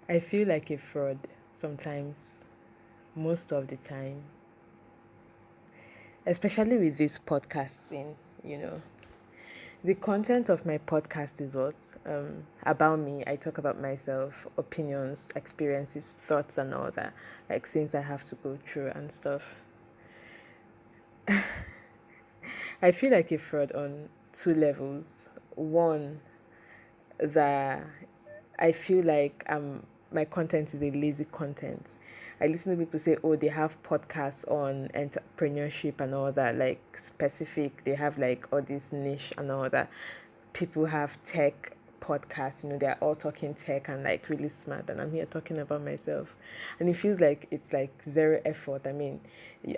I feel like a fraud sometimes, most of the time, especially with this podcasting, you know. The content of my podcast is what? About me. I talk about myself, opinions, experiences, thoughts, and all that. Like things I have to go through and stuff. I feel like a fraud on two levels. One, that I feel like my content is a lazy content. I listen to people say, oh, they have podcasts on entrepreneurship and all that, like specific. They have like all this niche and all that. People have tech podcasts, they're all talking tech and like really smart, and I'm here talking about myself. And it feels like it's like zero effort. I mean,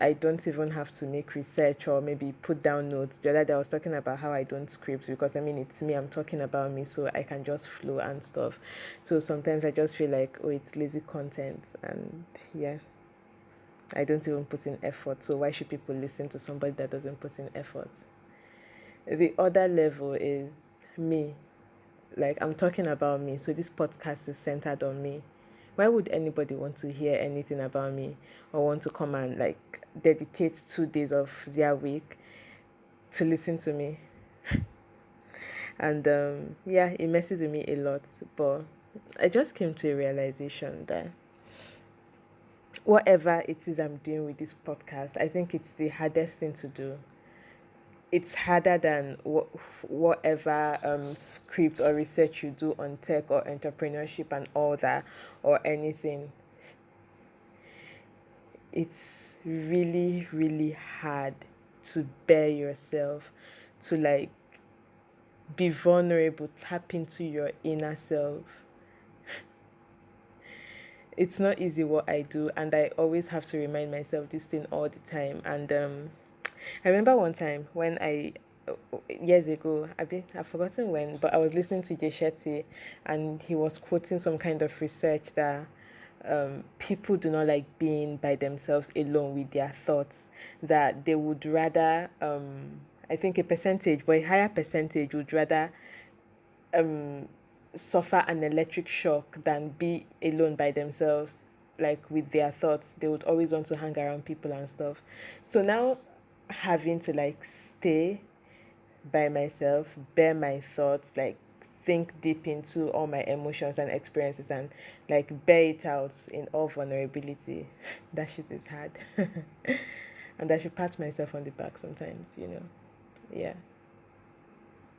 I don't even have to make research or maybe put down notes. The other day I was talking about how I don't script because I mean it's me, I'm talking about me, so I can just flow and stuff. So sometimes I just feel like, oh, it's lazy content, and yeah, I don't even put in effort. So why should people listen to somebody that doesn't put in effort? The other level is me. Like I'm talking about me, so this podcast is centered on me. Why would anybody want to hear anything about me or want to come and like dedicate 2 days of their week to listen to me? And yeah, it messes with me a lot. But I just came to a realization that whatever it is I'm doing with this podcast, I think it's the hardest thing to do. It's harder than whatever script or research you do on tech or entrepreneurship and all that, or anything. It's really, really hard to bear yourself, to like be vulnerable, tap into your inner self. It's not easy what I do, and I always have to remind myself this thing all the time. And I remember one time when years ago, I've forgotten when, but I was listening to Jay Shetty, and he was quoting some kind of research that people do not like being by themselves alone with their thoughts, that they would rather, I think a percentage, but a higher percentage would rather um, suffer an electric shock than be alone by themselves, like with their thoughts. They would always want to hang around people and stuff. So now having to like stay by myself, bear my thoughts, like think deep into all my emotions and experiences and like bear it out in all vulnerability. That shit is hard. And I should pat myself on the back sometimes. Yeah.